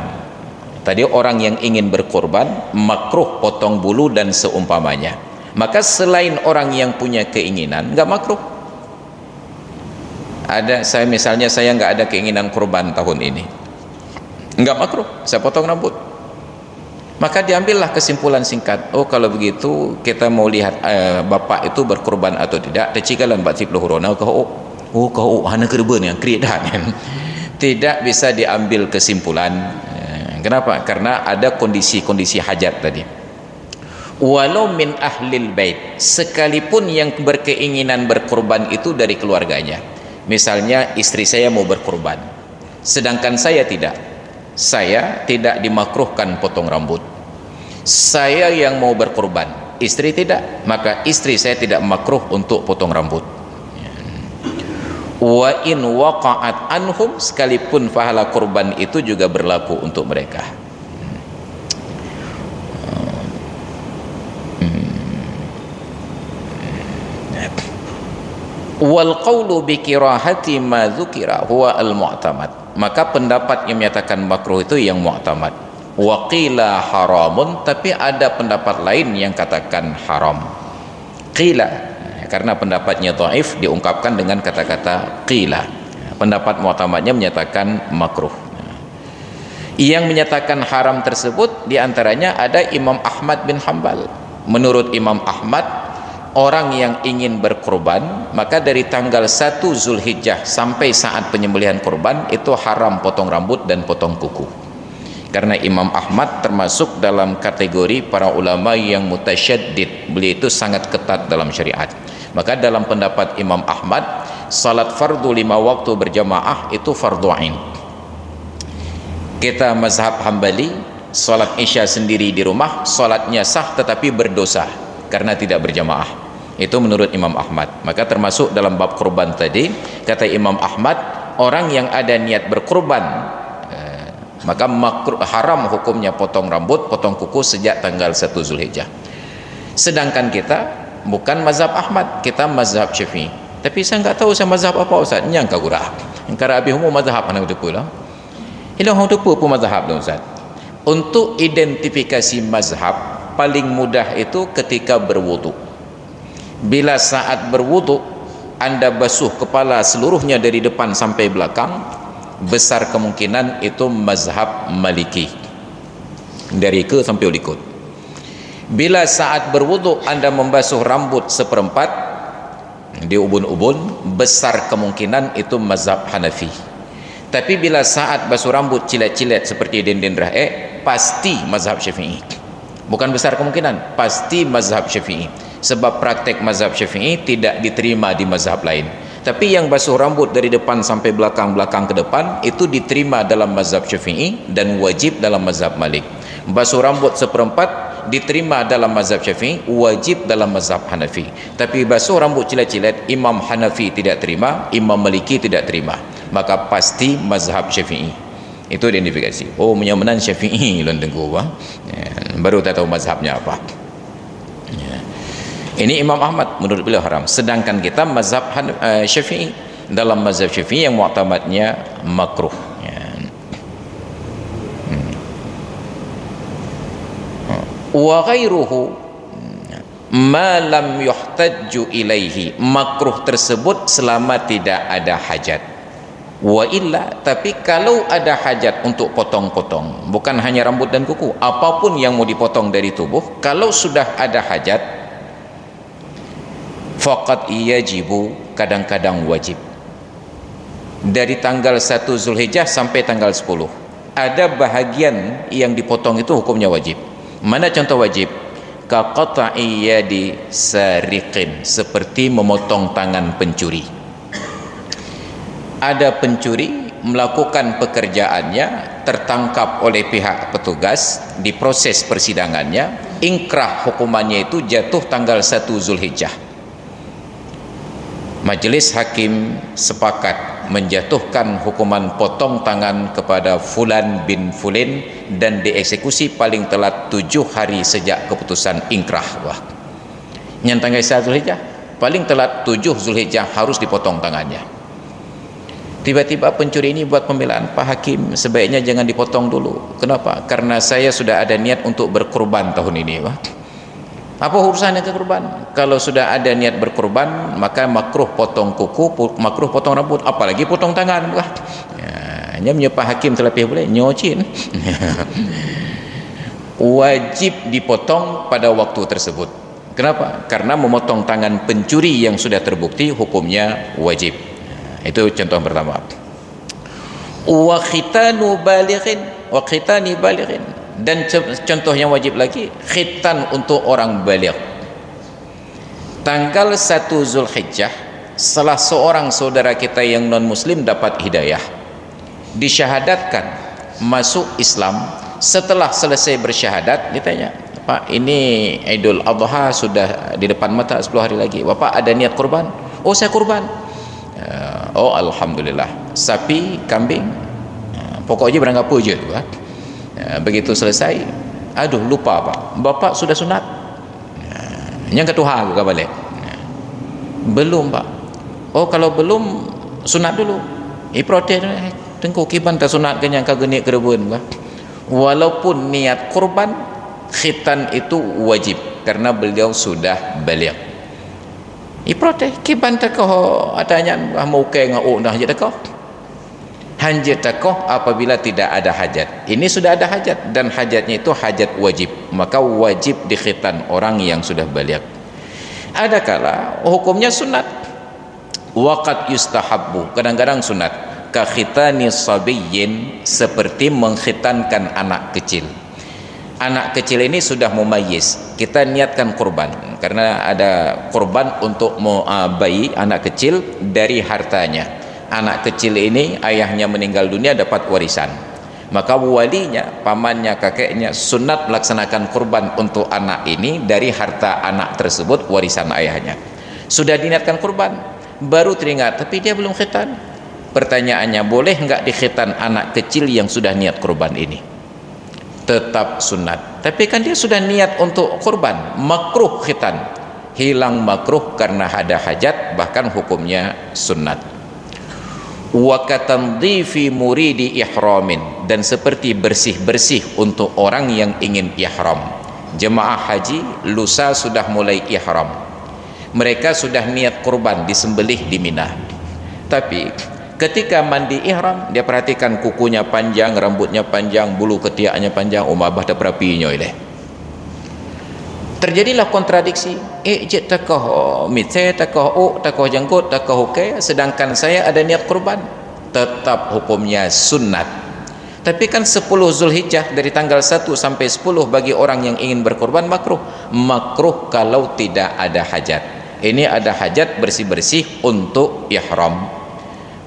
Tadi orang yang ingin berkorban makruh potong bulu dan seumpamanya. Maka selain orang yang punya keinginan enggak makruh. Ada misalnya saya nggak ada keinginan kurban tahun ini, nggak makruh saya potong rambut. Maka diambillah kesimpulan singkat, oh kalau begitu kita mau lihat bapak itu berkurban atau tidak. Tecikalan batik lohorona kau hana kerban yang kridan. Tidak bisa diambil kesimpulan. Kenapa? Karena ada kondisi-kondisi hajat tadi. Walau min ahlil bait, sekalipun yang berkeinginan berkurban itu dari keluarganya. Misalnya istri saya mau berkurban, sedangkan saya tidak. Saya tidak dimakruhkan potong rambut. Saya yang mau berkurban, istri tidak, maka istri saya tidak makruh untuk potong rambut. Wa in waqa'at anhum, sekalipun pahala kurban itu juga berlaku untuk mereka. Wal qawlu bi kirahati ma dzukira huwa al mu'tamad, maka pendapat yang menyatakan makruh itu yang mu'tamad. Wa qila haramun, tapi ada pendapat lain yang katakan haram. Qila, karena pendapatnya dhaif diungkapkan dengan kata-kata qila. Pendapat mu'tamadnya menyatakan makruh. Yang menyatakan haram tersebut diantaranya ada Imam Ahmad bin Hanbal. Menurut Imam Ahmad, orang yang ingin berkorban, maka dari tanggal 1 Zulhijjah sampai saat penyembelihan korban itu haram potong rambut dan potong kuku. Karena Imam Ahmad termasuk dalam kategori para ulama yang mutasyaddid, beliau itu sangat ketat dalam syariat. Maka dalam pendapat Imam Ahmad, salat fardu 5 waktu berjamaah itu fardu ain. Kita mazhab Hambali, salat Isya sendiri di rumah, salatnya sah tetapi berdosa karena tidak berjamaah. Itu menurut Imam Ahmad. Maka termasuk dalam bab kurban tadi, kata Imam Ahmad, orang yang ada niat berkurban, maka makruh, haram hukumnya potong rambut, potong kuku sejak tanggal 1 Zulhijjah. Sedangkan kita bukan mazhab Ahmad, kita mazhab Syafi'i. Tapi saya enggak tahu saya mazhab apa Ustaz. Nyangka gurah. Engkara abi humu mazhab ana udah pula. Ila hang udah pun mazhab dah Ustaz. Untuk identifikasi mazhab paling mudah itu ketika berwudu. Bila saat berwudu Anda basuh kepala seluruhnya dari depan sampai belakang, besar kemungkinan itu mazhab Maliki, dari ke sampai ulikut. Bila saat berwudu Anda membasuh rambut seperempat di ubun-ubun, besar kemungkinan itu mazhab Hanafi. Tapi bila saat basuh rambut cilet-cilet seperti dinding rahek, pasti mazhab Syafi'i. Bukan besar kemungkinan, pasti mazhab Syafi'i. Sebab praktek mazhab Syafi'i tidak diterima di mazhab lain. Tapi yang basuh rambut dari depan sampai belakang, belakang ke depan, itu diterima dalam mazhab Syafi'i dan wajib dalam mazhab Malik. Basuh rambut seperempat diterima dalam mazhab Syafi'i, wajib dalam mazhab Hanafi. Tapi basuh rambut cilet-cilet, Imam Hanafi tidak terima, Imam Maliki tidak terima. Maka pasti mazhab Syafi'i. Itu identifikasi. Oh, menyamanan Syafi'i lan tengku bah. Baru tak tahu mazhabnya apa. Ini Imam Ahmad menurut beliau haram. Sedangkan kita mazhab Syafi'i. Dalam mazhab Syafi'i yang mu'tamadnya makruh. Wa ghairuhu ma lam yuhtajju ilaihi, makruh tersebut selama tidak ada hajat. Wa illa, tapi kalau ada hajat untuk potong-potong, bukan hanya rambut dan kuku, apapun yang mau dipotong dari tubuh, kalau sudah ada hajat, faqad yajibu, kadang-kadang wajib. Dari tanggal 1 Zulhijjah sampai tanggal 10 ada bahagian yang dipotong itu hukumnya wajib. Mana contoh wajib? Ka qata'i yadi sariqin, seperti memotong tangan pencuri. Ada pencuri melakukan pekerjaannya, tertangkap oleh pihak petugas, diproses persidangannya, ingkrah hukumannya itu jatuh tanggal 1 Zulhijjah. Majelis hakim sepakat menjatuhkan hukuman potong tangan kepada Fulan bin Fulin dan dieksekusi paling telat 7 hari sejak keputusan ingkrah. Wah, yang tanggal 1 Zulhijjah, paling telat 7 Zulhijjah harus dipotong tangannya. Tiba-tiba pencuri ini buat pembelaan, Pak Hakim sebaiknya jangan dipotong dulu. Kenapa? Karena saya sudah ada niat untuk berkurban tahun ini. Wah, apa urusannya ke kurban? Kalau sudah ada niat berkurban, maka makruh potong kuku, makruh potong rambut, apalagi potong tangan. Wah, ya, Pak Hakim terlebih boleh nyocin. Wajib dipotong pada waktu tersebut. Kenapa? Karena memotong tangan pencuri yang sudah terbukti hukumnya wajib. Itu contoh pertama. Wa khitanu balighin, wa khitani balighin. Dan contoh yang wajib lagi, khitan untuk orang baligh. Tanggal 1 Zulhijjah, salah seorang saudara kita yang non muslim dapat hidayah, disyahadatkan masuk Islam. Setelah selesai bersyahadat, ditanya, Pak, ini Idul Adha sudah di depan mata, 10 hari lagi. Bapak ada niat kurban? Oh, saya kurban. Oh, alhamdulillah. Sapi, kambing, pokoknya barang apa je. Begitu selesai, aduh lupa Pak, Bapak sudah sunat. Yang ketuha aku balik. Belum Pak. Oh, kalau belum sunat dulu. Protes tengku kiban tak sunat kenyang kagenik kerebun. Walaupun niat kurban, khitan itu wajib karena beliau sudah balik. Protes kiban tak kau adanya mau ke ngau dah je tak kau. Hanjat takoh apabila tidak ada hajat. Ini sudah ada hajat dan hajatnya itu hajat wajib, maka wajib dikhitan orang yang sudah balik. Ada kala hukumnya sunat, waqad yustahabbu, kadang-kadang sunat, ka khitani sabiyyin, seperti mengkhitankan anak kecil. Anak kecil ini sudah mumayyiz, kita niatkan kurban karena ada kurban untuk bayi anak kecil dari hartanya. Anak kecil ini ayahnya meninggal dunia dapat warisan, maka walinya, pamannya, kakeknya sunat melaksanakan kurban untuk anak ini dari harta anak tersebut, warisan ayahnya. Sudah diniatkan kurban, baru teringat tapi dia belum khitan. Pertanyaannya, boleh enggak dikhitan anak kecil yang sudah niat kurban ini? Tetap sunat, tapi kan dia sudah niat untuk kurban, makruh khitan. Hilang makruh karena ada hajat, bahkan hukumnya sunat. Wa katandhifi muridi ihramin, dan seperti bersih-bersih untuk orang yang ingin ihram. Jemaah haji lusa sudah mulai ihram, mereka sudah niat kurban disembelih di Mina, tapi ketika mandi ihram dia perhatikan kukunya panjang, rambutnya panjang, bulu ketiaknya panjang, abah tak berapinya ileh. Terjadilah kontradiksi. Je takoh mitse, takoh takoh janggut, takoh hukai, sedangkan saya ada niat kurban. Tetap hukumnya sunat. Tapi kan 10 Zulhijjah dari tanggal 1 sampai 10 bagi orang yang ingin berkurban makruh. Makruh kalau tidak ada hajat. Ini ada hajat bersih-bersih untuk ihram.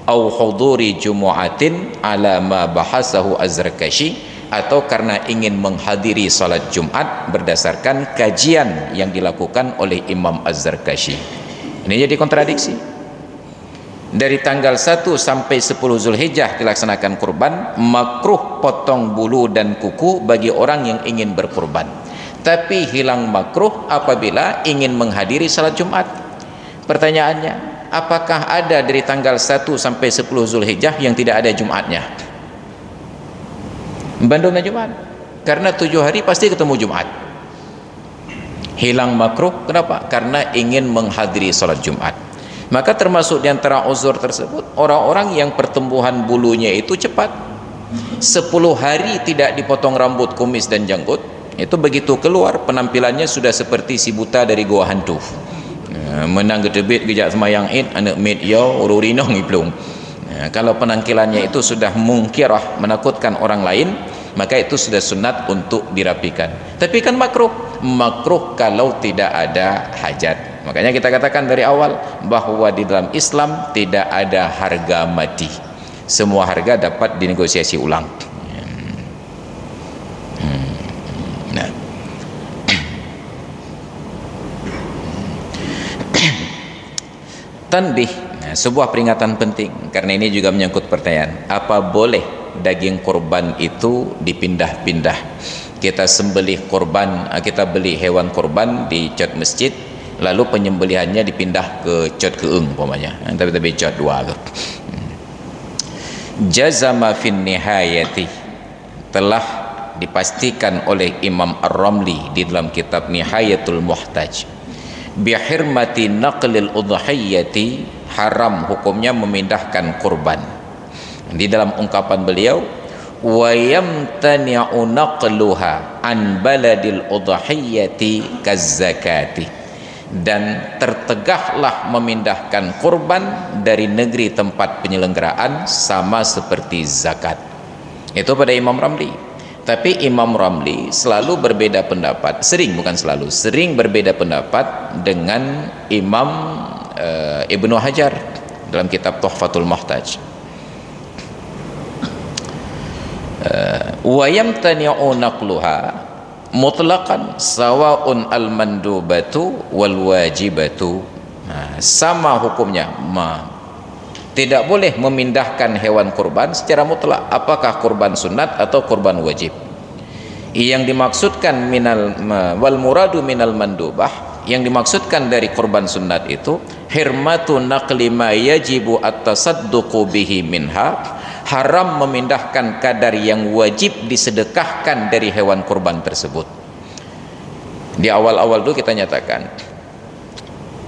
Au huduri jumu'atin ala ma bahasahu Az-Zarkashi, atau karena ingin menghadiri salat Jumat berdasarkan kajian yang dilakukan oleh Imam Az-Zarkashi. Ini jadi kontradiksi. Dari tanggal 1 sampai 10 Zulhijjah dilaksanakan kurban, makruh potong bulu dan kuku bagi orang yang ingin berkurban, tapi hilang makruh apabila ingin menghadiri salat Jumat. Pertanyaannya, apakah ada dari tanggal 1 sampai 10 Zulhijjah yang tidak ada Jumatnya? Bandung dan Jumat, karena 7 hari pasti ketemu Jumat. Hilang makruh, kenapa? Karena ingin menghadiri salat Jumat. Maka termasuk di antara uzur tersebut orang-orang yang pertumbuhan bulunya itu cepat, 10 hari tidak dipotong rambut, kumis dan janggut, itu begitu keluar penampilannya sudah seperti si buta dari gua hantu. Menang gedebit gejak semayang id anak mid yo ururinong iplung. Kalau penampilannya itu sudah mungkirah, menakutkan orang lain, maka itu sudah sunat untuk dirapikan. Tapi kan makruh kalau tidak ada hajat. Makanya kita katakan dari awal bahwa di dalam Islam tidak ada harga mati. Semua harga dapat dinegosiasi ulang. Nah, tanbih, sebuah peringatan penting, karena ini juga menyangkut pertanyaan, apa boleh daging kurban itu dipindah-pindah? Kita sembelih kurban, kita beli hewan kurban di cot masjid, lalu penyembelihannya dipindah ke cot keung umpamanya, tapi cot dua ke. Jazama fin nihayati, telah dipastikan oleh Imam Ar-Ramli di dalam kitab Nihayatul Muhtaj, bihirmati naqlil udhiyati, haram hukumnya memindahkan kurban. Di dalam ungkapan beliau, wa yamtani'u naqluha an baladil udhiyati kazzakati, dan tertegahlah memindahkan kurban dari negeri tempat penyelenggaraan sama seperti zakat. Itu pada Imam Ramli. Tapi Imam Ramli selalu berbeda pendapat, sering berbeda pendapat dengan Imam Ibnu Hajar dalam kitab Tuhfatul Muhtaj. Wa yamtani'u naqluha, mutlaqan sawaun al-mandubatu wal wajibatu. Sama hukumnya. Tidak boleh memindahkan hewan kurban secara mutlak, apakah kurban sunat atau kurban wajib. Yang dimaksudkan minal wal muradu minal mandubah, yang dimaksudkan dari kurban sunat itu hirmatu naqli ma yajibu at-tasadduqu bihi minha, haram memindahkan kadar yang wajib disedekahkan dari hewan kurban tersebut. Di awal-awal dulu kita nyatakan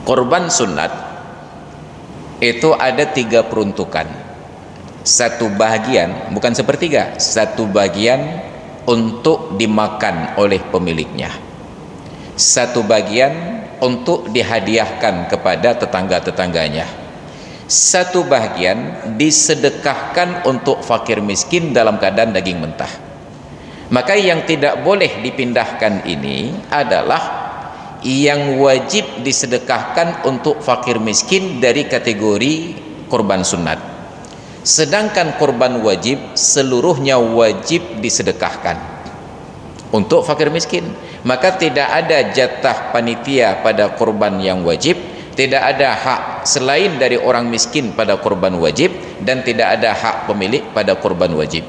kurban sunat itu ada 3 peruntukan. Satu bagian, bukan sepertiga, satu bagian untuk dimakan oleh pemiliknya, satu bagian untuk dihadiahkan kepada tetangga-tetangganya, satu bagian disedekahkan untuk fakir miskin dalam keadaan daging mentah. Maka yang tidak boleh dipindahkan ini adalah yang wajib disedekahkan untuk fakir miskin dari kategori kurban sunat. Sedangkan kurban wajib seluruhnya wajib disedekahkan untuk fakir miskin. Maka tidak ada jatah panitia pada kurban yang wajib, tidak ada hak selain dari orang miskin pada kurban wajib, dan tidak ada hak pemilik pada kurban wajib.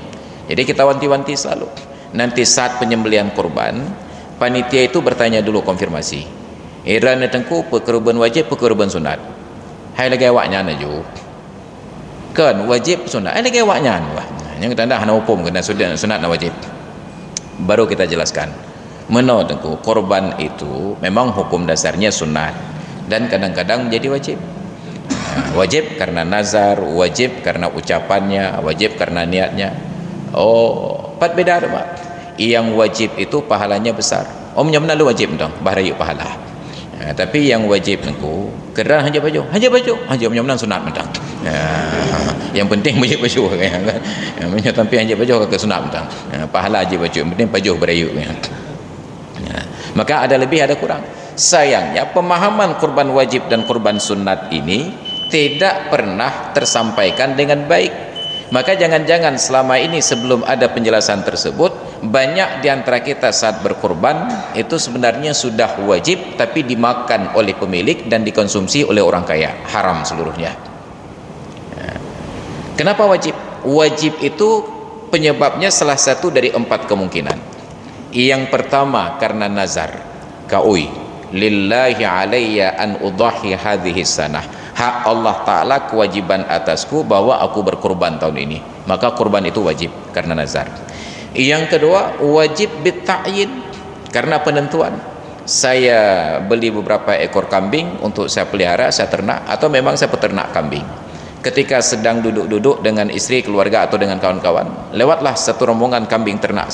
Jadi kita wanti-wanti selalu, nanti saat penyembelihan kurban, panitia itu bertanya dulu, konfirmasi, Iran tengku pekurban wajib pekurban sunat. Hai lagi awaknya naju. Kan wajib sunat. Hai lagi awaknya. Yang tanda hana hukum kena sunat na wajib. Baru kita jelaskan. Menurut tengku korban itu memang hukum dasarnya sunat dan kadang-kadang menjadi wajib. Wajib karena nazar, wajib karena ucapannya, wajib karena niatnya. Oh, pat beda ada, Pak. Yang wajib itu pahalanya besar. Omnya benar wajib dong, bahaya pahala. Tapi yang wajib nengku kerana hanya baju omnya benar sunat mentang. Yang penting baju kan. Yang tapi hanya baju ke sunat mentang. Pahala aja baju, yang penting baju berayu kan. Maka ada lebih ada kurang. Sayangnya pemahaman kurban wajib dan kurban sunat ini tidak pernah tersampaikan dengan baik. Maka jangan-jangan selama ini sebelum ada penjelasan tersebut, banyak di antara kita saat berkurban itu sebenarnya sudah wajib tapi dimakan oleh pemilik dan dikonsumsi oleh orang kaya, haram seluruhnya. Kenapa wajib? Wajib itu penyebabnya salah satu dari 4 kemungkinan. Yang pertama karena nazar, kaui lillahi alayya an udahi hadhihi sanah, hak Allah Ta'ala kewajiban atasku bahwa aku berkurban tahun ini, maka kurban itu wajib karena nazar. Yang kedua wajib bitta'yin, karena penentuan. Saya beli beberapa ekor kambing untuk saya pelihara, saya ternak, atau memang saya peternak kambing. Ketika sedang duduk-duduk dengan istri, keluarga atau dengan kawan-kawan, lewatlah satu rombongan kambing ternak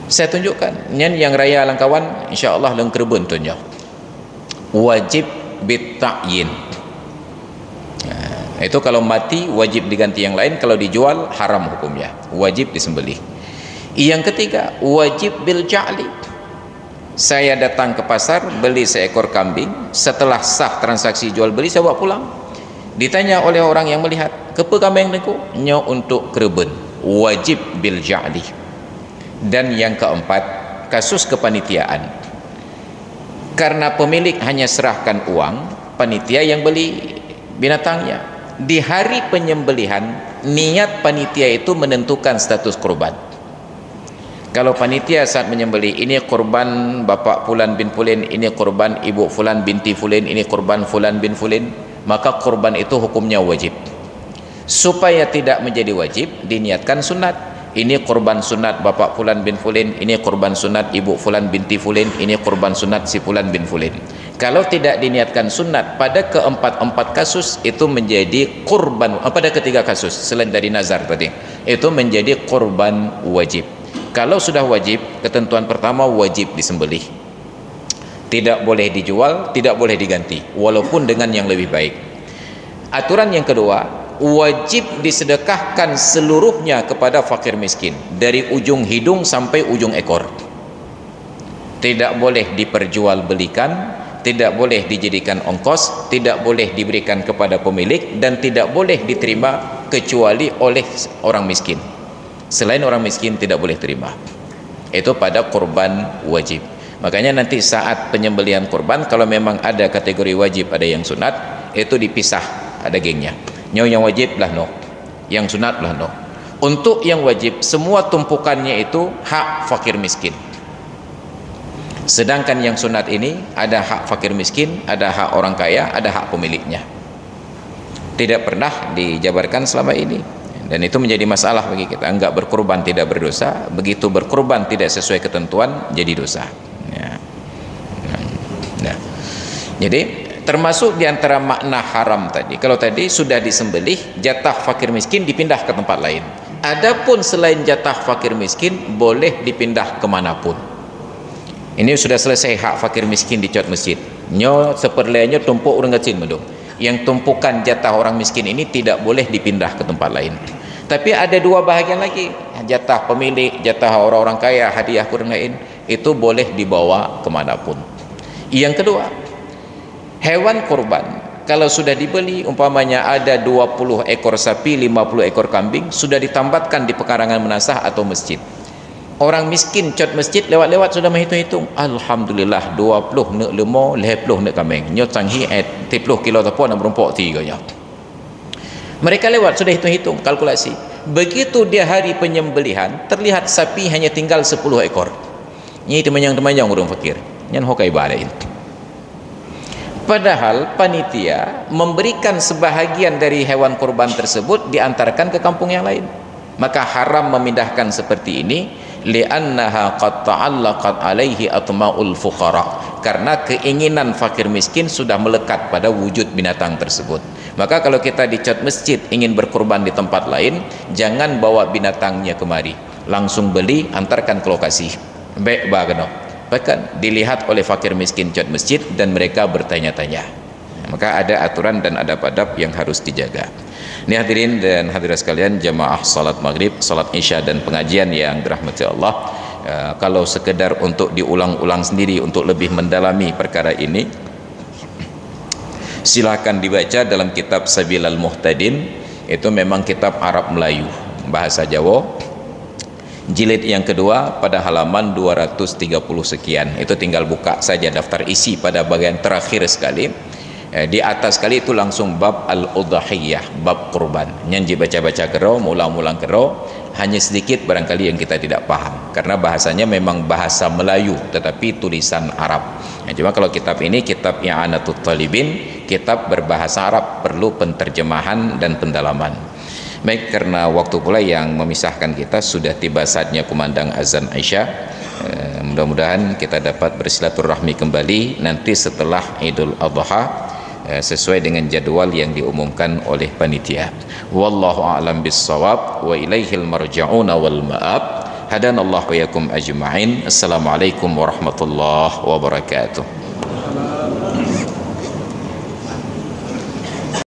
saya tunjukkan yang raya langkawan, insyaAllah lengkerbun tunjuk. Wajib bitta'yin. Itu kalau mati wajib diganti yang lain, kalau dijual haram hukumnya, wajib disembelih. Yang ketiga wajib bil ja'li. Saya datang ke pasar beli seekor kambing, setelah sah transaksi jual beli saya bawa pulang. Ditanya oleh orang yang melihat, kepa kambing niku? Nyo untuk kerben, wajib bil ja'li. Dan yang keempat kasus kepanitiaan, karena pemilik hanya serahkan uang, panitia yang beli binatangnya. Di hari penyembelihan niat panitia itu menentukan status kurban. Kalau panitia saat menyembelih, ini kurban bapak fulan bin fulin, ini kurban ibu fulan binti fulin, ini kurban fulan bin fulin, maka kurban itu hukumnya wajib. Supaya tidak menjadi wajib, diniatkan sunat. Ini kurban sunat bapak fulan bin fulin, ini kurban sunat ibu fulan binti fulin, ini kurban sunat si fulan bin fulin. Kalau tidak diniatkan sunat pada keempat-empat kasus, itu menjadi kurban. Pada ketiga kasus selain dari nazar tadi, itu menjadi kurban wajib. Kalau sudah wajib, ketentuan pertama wajib disembelih, tidak boleh dijual, tidak boleh diganti walaupun dengan yang lebih baik. Aturan yang kedua, wajib disedekahkan seluruhnya kepada fakir miskin, dari ujung hidung sampai ujung ekor. Tidak boleh diperjualbelikan, tidak boleh dijadikan ongkos, tidak boleh diberikan kepada pemilik, dan tidak boleh diterima kecuali oleh orang miskin. Selain orang miskin tidak boleh terima. itu pada kurban wajib. Makanya nanti saat penyembelihan kurban, kalau memang ada kategori wajib, ada yang sunat, itu dipisah dagingnya. Yang wajib lah no, yang sunat lah no. Untuk yang wajib, semua tumpukannya itu hak fakir miskin. Sedangkan yang sunat ini ada hak fakir miskin, ada hak orang kaya, ada hak pemiliknya. Tidak pernah dijabarkan selama ini, dan itu menjadi masalah bagi kita. Enggak berkurban tidak berdosa, begitu berkurban tidak sesuai ketentuan jadi dosa. Ya. Nah, jadi termasuk diantara makna haram tadi, kalau tadi sudah disembelih, jatah fakir miskin dipindah ke tempat lain. Adapun selain jatah fakir miskin boleh dipindah kemanapun. Ini sudah selesai hak fakir miskin di cot masjid. Nyo seperlainya tumpuk orang kecil medung. Yang tumpukan jatah orang miskin ini tidak boleh dipindah ke tempat lain. Tapi ada dua bahagian lagi, jatah pemilik, jatah orang-orang kaya, hadiah kurang lain, itu boleh dibawa kemanapun. Yang kedua, hewan kurban kalau sudah dibeli, umpamanya ada 20 ekor sapi, 50 ekor kambing, sudah ditambatkan di pekarangan menasah atau masjid. Orang miskin cot masjid lewat-lewat sudah menghitung-hitung, alhamdulillah 20 nek lemo, 50 nek kambing, nyot sanghi 30 kilo tapon nak berumpuk 3 nya. Mereka lewat sudah hitung-hitung, kalkulasi. Begitu dia hari penyembelihan, terlihat sapi hanya tinggal 10 ekor. Ini temanjang-temanjang orang fakir. Nyan hokai balain. Padahal panitia memberikan sebahagian dari hewan kurban tersebut diantarkan ke kampung yang lain. Maka haram memindahkan seperti ini, li'annaha qad ta'allaqat alaihi atma'ul fuqara, karena keinginan fakir miskin sudah melekat pada wujud binatang tersebut. Maka kalau kita di cot masjid ingin berkurban di tempat lain, jangan bawa binatangnya kemari, langsung beli, antarkan ke lokasi. Baik bagano. Bahkan dilihat oleh fakir miskin cot masjid dan mereka bertanya-tanya. Maka ada aturan dan adab-adab yang harus dijaga. Ini hadirin dan hadirat sekalian, jamaah salat maghrib, salat isya dan pengajian yang dirahmati Allah. Kalau sekedar untuk diulang-ulang sendiri untuk lebih mendalami perkara ini, silakan dibaca dalam kitab Sabilal Muhtadin. Itu memang kitab Arab Melayu bahasa Jawa, jilid yang kedua pada halaman 230 sekian. Itu tinggal buka saja daftar isi pada bagian terakhir sekali. Di atas sekali itu langsung bab al-udhiyah, bab kurban. Yang dibaca-baca kero, mulang-mulang kero, hanya sedikit barangkali yang kita tidak paham karena bahasanya memang bahasa Melayu tetapi tulisan Arab. Cuma kalau kitab ini kitab I'anatul Talibin, kitab berbahasa Arab, perlu penterjemahan dan pendalaman. Baik, karena waktu pula yang memisahkan kita, sudah tiba saatnya kumandang azan Isya. Mudah-mudahan kita dapat bersilaturahmi kembali nanti setelah Idul Adha sesuai dengan jadwal yang diumumkan oleh panitia. Wallahu a'lam bis-shawab wa ilaihil marja'una wal ma'ab. Hadanallahu wa yakum ajma'in. Assalamualaikum warahmatullahi wabarakatuh.